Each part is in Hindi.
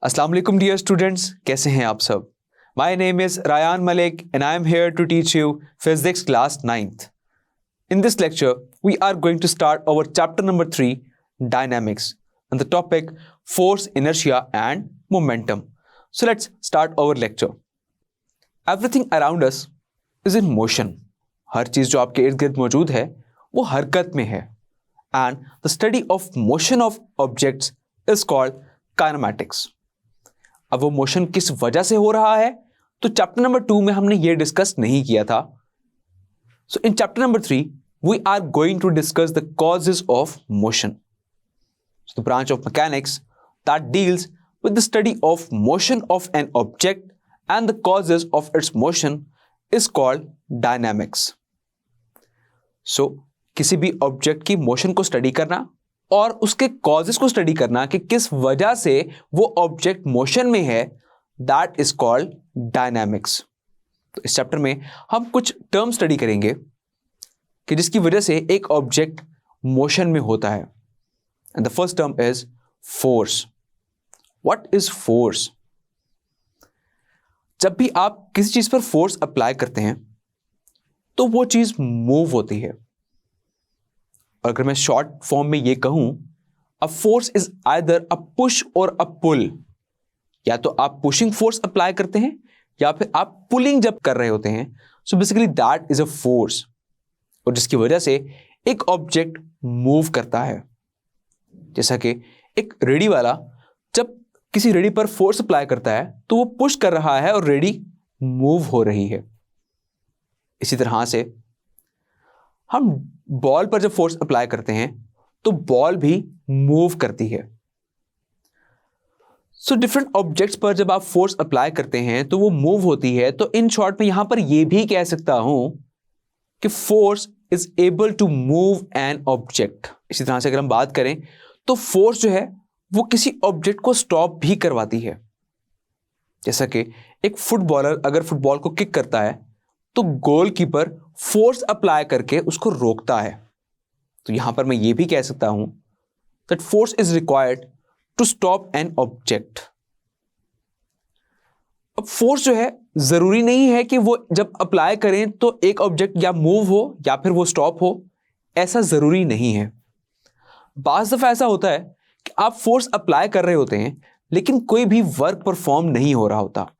अस्सलाम वालेकुम डियर स्टूडेंट्स, कैसे हैं आप सब। My name is Rayan Malik and I am here to teach you physics class 9th. In this lecture, we are going to start our chapter number 3, Dynamics, and the topic Force, Inertia and Momentum. So let's start our lecture. Everything around us is in motion. हर चीज़ जो आपके इर्द गिर्द मौजूद है वो हरकत में है. And the study of motion of objects is called kinematics. अब वो मोशन किस वजह से हो रहा है तो चैप्टर नंबर 2 में हमने ये डिस्कस नहीं किया था. So in chapter number 3, we are going to discuss the causes of motion. So the branch of mechanics that deals with the study of motion of an object and the causes of its motion is called dynamics. So किसी भी ऑब्जेक्ट की मोशन को स्टडी करना और उसके कॉजेस को स्टडी करना कि किस वजह से वो ऑब्जेक्ट मोशन में है, दैट इज कॉल्ड डायनामिक्स. तो इस चैप्टर में हम कुछ टर्म स्टडी करेंगे कि जिसकी वजह से एक ऑब्जेक्ट मोशन में होता है. And the first term is force. What is force? जब भी आप किसी चीज पर फोर्स अप्लाई करते हैं तो वो चीज मूव होती है. और अगर मैं शॉर्ट फॉर्म में ये कहूं, a force is either a push और अ पुल. या तो आप पुशिंग फोर्स अप्लाई करते हैं या फिर आप पुलिंग जब कर रहे होते हैं. So basically that is a force, और जिसकी वजह से एक ऑब्जेक्ट मूव करता है. जैसा कि एक रेडी वाला जब किसी रेडी पर फोर्स अप्लाई करता है तो वो पुश कर रहा है और रेडी मूव हो रही है. इसी तरह से हम बॉल पर जब फोर्स अप्लाई करते हैं तो बॉल भी मूव करती है. सो डिफरेंट ऑब्जेक्ट्स पर जब आप फोर्स अप्लाई करते हैं तो वो मूव होती है. तो इन शॉर्ट में यहां पर यह भी कह सकता हूं कि force is able to move an object. इसी तरह से अगर हम बात करें तो फोर्स जो है वो किसी ऑब्जेक्ट को स्टॉप भी करवाती है. जैसा कि एक फुटबॉलर अगर फुटबॉल को किक करता है तो गोलकीपर फोर्स अप्लाई करके उसको रोकता है. तो यहां पर मैं ये भी कह सकता हूं that force is required to stop an object. अब फोर्स जो है जरूरी नहीं है कि वो जब अप्लाई करें तो एक ऑब्जेक्ट या मूव हो या फिर वो स्टॉप हो. ऐसा जरूरी नहीं है. बाज़ दफा ऐसा होता है कि आप फोर्स अप्लाई कर रहे होते हैं लेकिन कोई भी वर्क परफॉर्म नहीं हो रहा होता.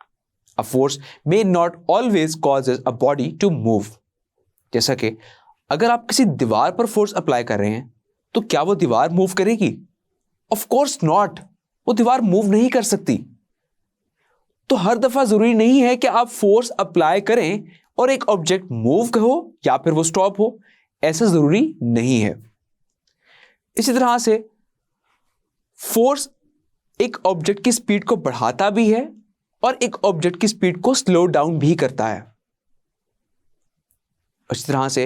A force may not always causes a body to move. जैसा कि अगर आप किसी दीवार पर फोर्स अप्लाई कर रहे हैं तो क्या वो दीवार मूव करेगी? Of course not. वो दीवार मूव नहीं कर सकती. तो हर दफा जरूरी नहीं है कि आप फोर्स अप्लाई करें और एक ऑब्जेक्ट मूव हो या फिर वो स्टॉप हो. ऐसा जरूरी नहीं है. इसी तरह से फोर्स एक ऑब्जेक्ट की स्पीड को बढ़ाता भी है और एक ऑब्जेक्ट की स्पीड को स्लो डाउन भी करता है. इस तरह से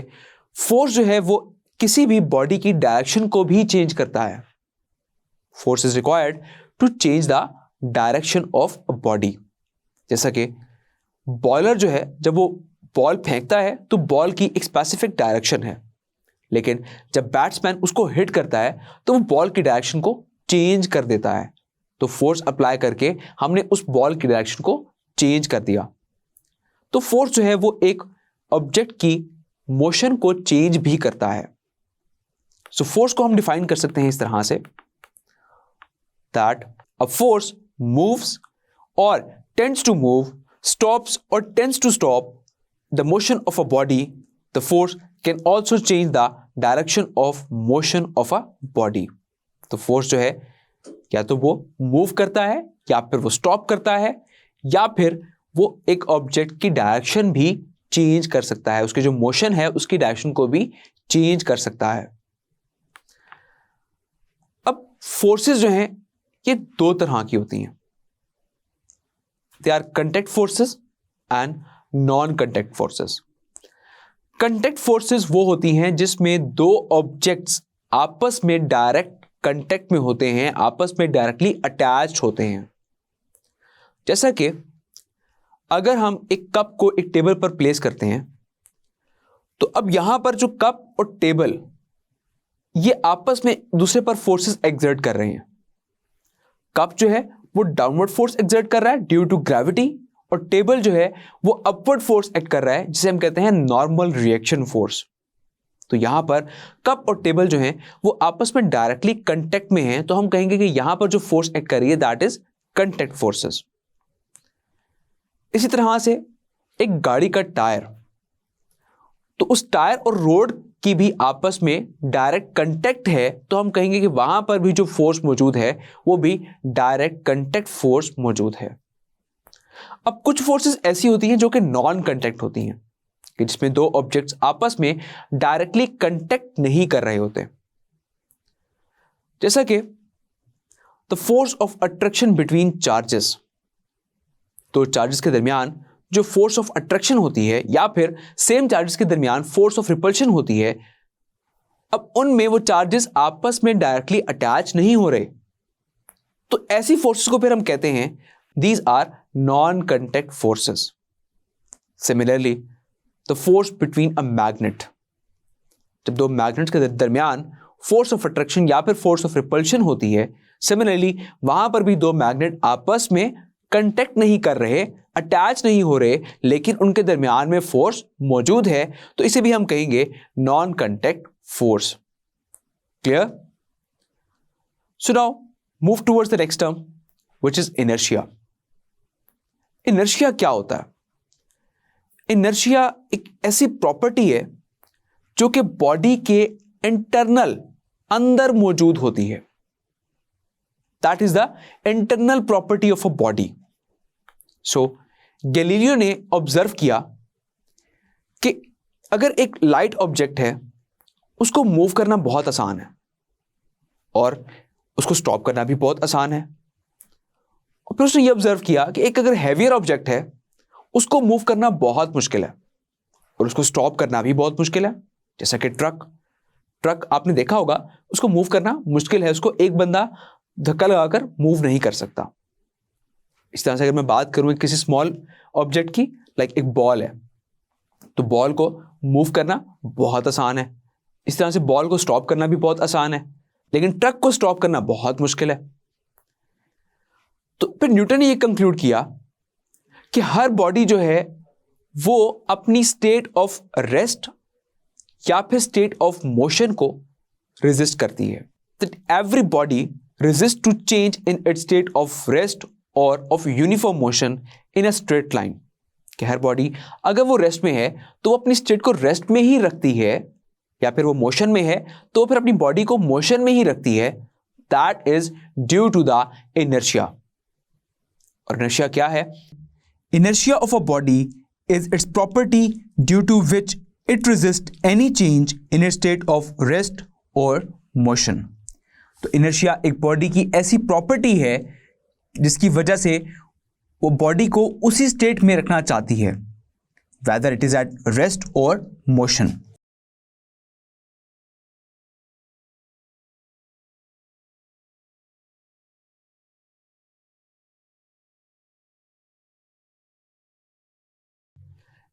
फोर्स जो है वो किसी भी बॉडी की डायरेक्शन को भी चेंज करता है. Force is required to change the direction of a body. जैसा कि बॉलर जो है जब वो बॉल फेंकता है तो बॉल की एक स्पेसिफिक डायरेक्शन है, लेकिन जब बैट्समैन उसको हिट करता है तो वो बॉल की डायरेक्शन को चेंज कर देता है. तो फोर्स अप्लाई करके हमने उस बॉल की डायरेक्शन को चेंज कर दिया. तो फोर्स जो है वो एक ऑब्जेक्ट की मोशन को चेंज भी करता है. सो फोर्स को हम डिफाइन कर सकते हैं इस तरह से दैट अ फोर्स मूव्स और टेंड्स टू मूव, स्टॉप्स और tends to stop the motion of a body. The force can also change the direction of motion of a body. तो फोर्स जो है या तो वो मूव करता है या फिर वो स्टॉप करता है या फिर वो एक ऑब्जेक्ट की डायरेक्शन भी चेंज कर सकता है. उसके जो मोशन है उसकी डायरेक्शन को भी चेंज कर सकता है. अब फोर्सेस जो हैं ये दो तरह की होती हैं. They are contact forces and non contact forces. Contact forces वो होती हैं जिसमें दो ऑब्जेक्ट्स आपस में डायरेक्ट कंटेक्ट में होते हैं, आपस में डायरेक्टली अटैच होते हैं. जैसा कि अगर हम एक कप को एक टेबल पर प्लेस करते हैं तो अब यहां पर जो कप और टेबल ये आपस में दूसरे पर फोर्सेस एक्सर्ट कर रहे हैं. कप जो है वो डाउनवर्ड फोर्स एक्सर्ट कर रहा है ड्यू टू ग्रेविटी, और टेबल जो है वो अपवर्ड फोर्स एक्ट कर रहा है जिसे हम कहते हैं नॉर्मल रिएक्शन फोर्स। तो यहां पर कप और टेबल जो है वो आपस में डायरेक्टली कांटेक्ट में हैं, तो हम कहेंगे कि यहां पर जो फोर्स एक्ट कर रही है दैट इज कांटेक्ट फोर्सेस। इसी तरह से एक गाड़ी का टायर, तो उस टायर और रोड की भी आपस में डायरेक्ट कांटेक्ट है, तो हम कहेंगे कि वहां पर भी जो फोर्स मौजूद है वो भी डायरेक्ट कांटेक्ट फोर्स मौजूद है। अब कुछ फोर्सेस ऐसी होती हैं जो कि नॉन कांटेक्ट होती हैं, कि जिसमें दो ऑब्जेक्ट्स आपस में डायरेक्टली कांटेक्ट नहीं कर रहे होते, जैसा कि the force of attraction between charges. तो चार्जेस के दरमियान जो फोर्स ऑफ अट्रैक्शन होती है, या फिर सेम चार्जेस के दरमियान फोर्स ऑफ रिपल्शन होती है, अब उनमें वो चार्जेस आपस में डायरेक्टली अटैच नहीं हो रहे, तो ऐसी फोर्सेस को फिर हम कहते हैं these are non contact forces. Similarly the force between a magnet, जब दो मैग्नेट्स के दरमियान फोर्स ऑफ अट्रैक्शन या फिर फोर्स ऑफ रिपल्शन होती है, सिमिलरली वहां पर भी दो मैग्नेट आपस में कांटेक्ट नहीं कर रहे, अटैच नहीं हो रहे, लेकिन उनके दरमियान में फोर्स मौजूद है, तो इसे भी हम कहेंगे non contact force. Clear? So now move towards the next term which is inertia. Inertia क्या होता है? इनर्शिया एक ऐसी प्रॉपर्टी है जो कि बॉडी के इंटरनल अंदर मौजूद होती है। That is the internal property of a body. So Galileo ने ऑब्जर्व किया कि अगर एक लाइट ऑब्जेक्ट है उसको मूव करना बहुत आसान है और उसको स्टॉप करना भी बहुत आसान है, और फिर उसने ये ऑब्जर्व किया कि एक अगर हैवियर ऑब्जेक्ट है उसको मूव करना बहुत मुश्किल है और उसको स्टॉप करना भी बहुत मुश्किल है, जैसा कि ट्रक आपने देखा होगा, उसको मूव करना मुश्किल है, उसको एक बंदा धक्का लगाकर मूव नहीं कर सकता। इस तरह से अगर मैं बात करूं किसी स्मॉल ऑब्जेक्ट की, लाइक एक बॉल है, तो बॉल को मूव करना बहुत आसान है, इस तरह से बॉल को स्टॉप करना भी बहुत आसान है, लेकिन ट्रक को स्टॉप करना बहुत मुश्किल है। तो फिर न्यूटन ने यह कंक्लूड किया कि हर बॉडी जो है वो अपनी स्टेट ऑफ रेस्ट या फिर स्टेट ऑफ मोशन को रेजिस्ट करती है। That every body resist to change in its state of rest और of uniform motion in a straight line. कि हर बॉडी अगर वो रेस्ट में है तो वो अपनी स्टेट को रेस्ट में ही रखती है, या फिर वो मोशन में है तो फिर अपनी बॉडी को मोशन में ही रखती है। That is due to the inertia. और इनर्शिया क्या है? Inertia of a body is its property due to which it resists any change in its state of rest or motion. तो inertia एक बॉडी की ऐसी प्रॉपर्टी है जिसकी वजह से वो बॉडी को उसी स्टेट में रखना चाहती है, whether it is at rest or motion.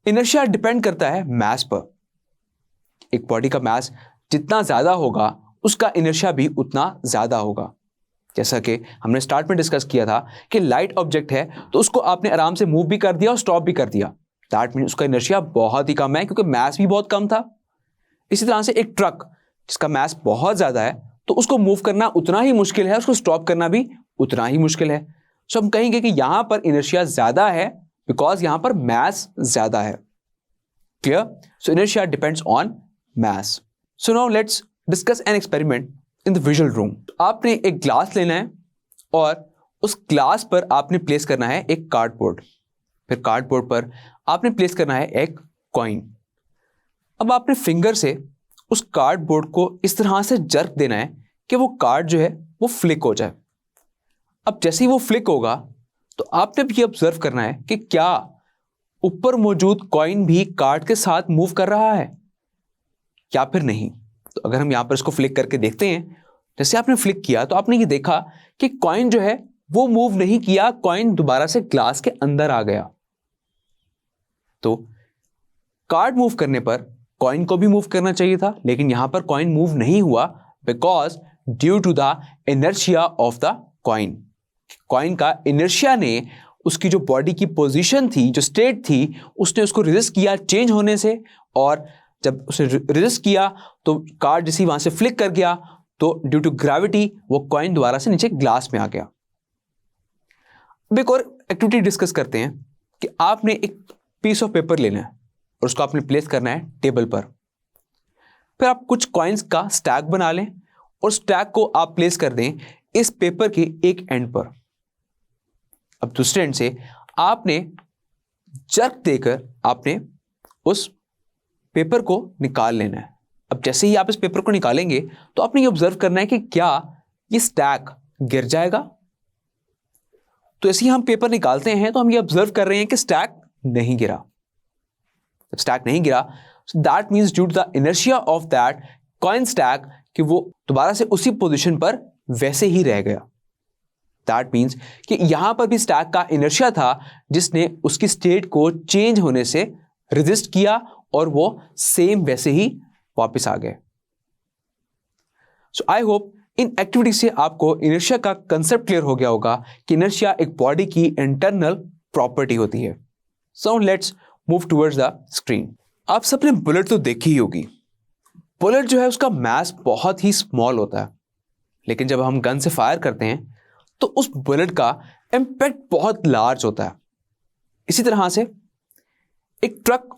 Inertia depend करता है मास पर। एक बॉडी का मास जितना ज्यादा होगा उसका इनर्शिया भी उतना ज्यादा होगा। जैसा कि हमने स्टार्ट में डिस्कस किया था कि लाइट ऑब्जेक्ट है तो उसको आपने आराम से मूव भी कर दिया और स्टॉप भी कर दिया, दैट मीन उसका इनर्शिया बहुत ही कम है क्योंकि मास भी बहुत कम था। इसी तरह से एक ट्रक जिसका मास बहुत ज्यादा है तो उसको मूव करना उतना ही मुश्किल है, उसको स्टॉप करना भी उतना ही मुश्किल है। सो हम कहेंगे कि यहां पर इनर्शिया ज्यादा है बिकॉज यहां पर मास ज्यादा है। Clear? So inertia depends on mass. So now let's discuss an experiment in the visual room. आपने एक ग्लास लेना है और उस ग्लास पर आपने प्लेस करना है एक कार्डबोर्ड, फिर कार्डबोर्ड पर आपने प्लेस करना है एक कॉइन। अब आपने फिंगर से उस कार्डबोर्ड को इस तरह से जर्क देना है कि वो कार्ड जो है वो फ्लिक हो जाए। अब जैसे ही वो फ्लिक होगा तो आपने भी ऑब्जर्व करना है कि क्या ऊपर मौजूद कॉइन भी कार्ड के साथ मूव कर रहा है या फिर नहीं। तो अगर हम यहां पर इसको फ्लिक करके देखते हैं, जैसे आपने फ्लिक किया तो आपने ये देखा कि कॉइन जो है वो मूव नहीं किया, कॉइन दोबारा से ग्लास के अंदर आ गया। तो कार्ड मूव करने पर कॉइन को भी मूव करना चाहिए था, लेकिन यहां पर कॉइन मूव नहीं हुआ because due to the inertia of the coin. Coin का इनर्शिया ने उसकी जो बॉडी की पोजीशन थी, जो स्टेट थी, उसने उसको रेजिस्ट किया चेंज होने से, और जब उसने रेजिस्ट किया तो कार्ड जैसे वहां से फ्लिक कर गया तो ड्यू टू ग्रेविटी वो कॉइन दोबारा से नीचे ग्लास में आ गया। अब एक और एक्टिविटी डिस्कस करते हैं कि आपने एक पीस ऑफ पेपर लेना है और उसको आपने प्लेस करना है टेबल पर। फिर आप कुछ कॉइन्स का स्टैक बना लें और स्टैक को आप प्लेस कर दें इस पेपर के एक एंड पर। अब दूसरे एंड से आपने जर्क देकर आपने उस पेपर को निकाल लेना है। अब जैसे ही आप इस पेपर को निकालेंगे तो आपने ये ऑब्जर्व करना है कि क्या ये स्टैक गिर जाएगा। तो ऐसे ही हम पेपर निकालते हैं तो हम ये ऑब्जर्व कर रहे हैं कि स्टैक नहीं गिरा। जब स्टैक नहीं गिरा, that means due to the inertia of that coin stack कि वो दोबारा से उसी पोजीशन पर वैसे ही रह गया। दैट मीन्स कि यहां पर भी स्टैक का इनर्शिया था जिसने उसकी स्टेट को चेंज होने से रेजिस्ट किया और वो सेम वैसे ही वापस आ गए। सो आई होप इन एक्टिविटी से आपको इनर्शिया का कंसेप्ट क्लियर हो गया होगा कि इनर्शिया एक बॉडी की इंटरनल प्रॉपर्टी होती है। So let's move towards the screen. आप सबने बुलेट तो देखी ही होगी। बुलेट जो है उसका मास बहुत ही स्मॉल होता है, लेकिन जब हम गन से फायर करते हैं तो उस बुलेट का इंपैक्ट बहुत लार्ज होता है। इसी तरह से एक ट्रक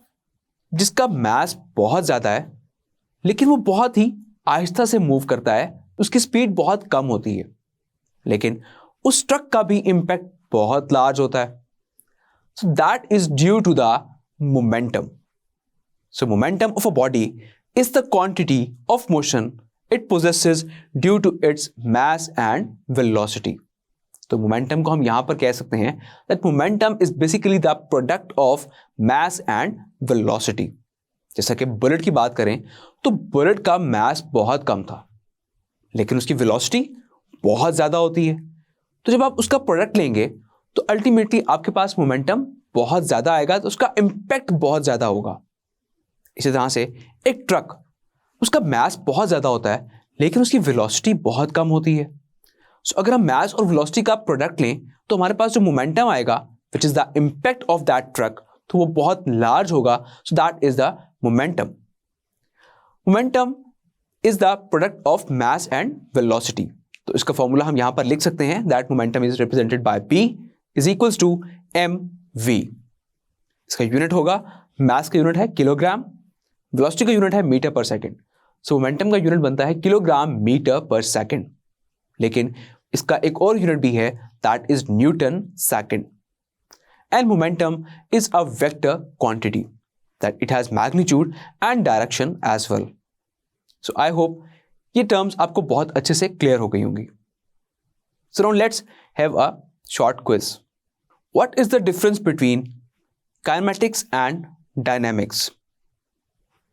जिसका मास बहुत ज्यादा है लेकिन वो बहुत ही आहिस्ता से मूव करता है, उसकी स्पीड बहुत कम होती है, लेकिन उस ट्रक का भी इंपैक्ट बहुत लार्ज होता है। So that is due to the momentum. So momentum of a body is the quantity of motion it possesses due to its mass and velocity. तो मोमेंटम को हम यहां पर कह सकते हैं that momentum is basically the product of mass and velocity. जैसा कि बुलेट की बात करें तो बुलेट का मास बहुत कम था लेकिन उसकी वेलोसिटी बहुत ज्यादा होती है। तो जब आप उसका प्रोडक्ट लेंगे तो अल्टीमेटली आपके पास मोमेंटम बहुत ज्यादा आएगा, तो उसका इंपैक्ट बहुत ज्यादा होगा। इसी तरह से एक ट्रक, उसका मास बहुत ज्यादा होता है लेकिन उसकी वेलोसिटी बहुत कम होती है। सो अगर हम मास और वेलोसिटी का प्रोडक्ट लें तो हमारे पास जो मोमेंटम आएगा which is the impact of that truck, तो वो बहुत लार्ज होगा। So that is the momentum. Momentum is the product of mass and velocity. तो इसका फॉर्मूला हम यहां पर लिख सकते हैं that momentum is represented by P is equals to mv। इसका यूनिट होगा, मास का यूनिट है किलोग्राम, वेलोसिटी का यूनिट है metre per second. So momentum का यूनिट बनता है किलोग्राम मीटर पर सेकेंड, लेकिन इसका एक और यूनिट भी है that is newton second. And momentum is a vector quantity that it has magnitude and direction as well. So I hope ये टर्म्स आपको बहुत अच्छे से क्लियर हो गई होंगी। So now let's have a short quiz. What is the difference between kinematics and dynamics?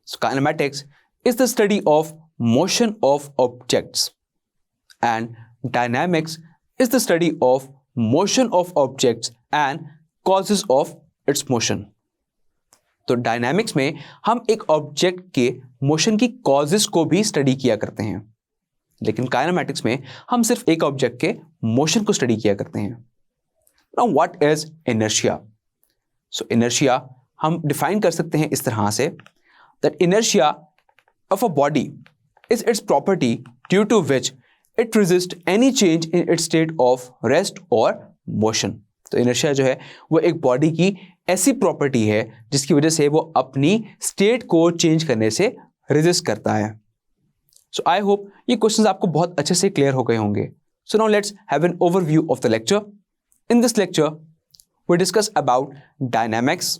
So kinematics is the study of motion of objects and dynamics is the study of motion of objects and causes of its motion. तो डायनामिक्स में हम एक ऑब्जेक्ट के मोशन की कॉजेस को भी स्टडी किया करते हैं, लेकिन काइनेमैटिक्स में हम सिर्फ एक ऑब्जेक्ट के मोशन को स्टडी किया करते हैं। Now what is inertia? So inertia हम डिफाइन कर सकते हैं इस तरह से that inertia of a body is its property due to which it resists any change in its state of rest or motion. तो inertia जो है वो एक बॉडी की ऐसी प्रॉपर्टी है जिसकी वजह से वो अपनी स्टेट को चेंज करने से रेजिस्ट करता है। सो आई होप ये क्वेश्चंस आपको बहुत अच्छे से क्लियर हो गए होंगे। So now let's have an overview of the lecture. In this lecture we discuss about dynamics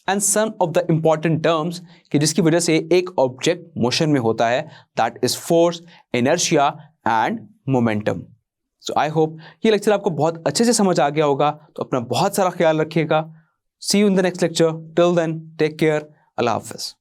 and some of the important terms कि जिसकी वजह से एक ऑब्जेक्ट मोशन में होता है, that is force, inertia and momentum. So I hope ये लेक्चर आपको बहुत अच्छे से समझ आ गया होगा। तो अपना बहुत सारा ख्याल रखिएगा। See you in the next lecture. Till then take care. अल्लाह हाफिज।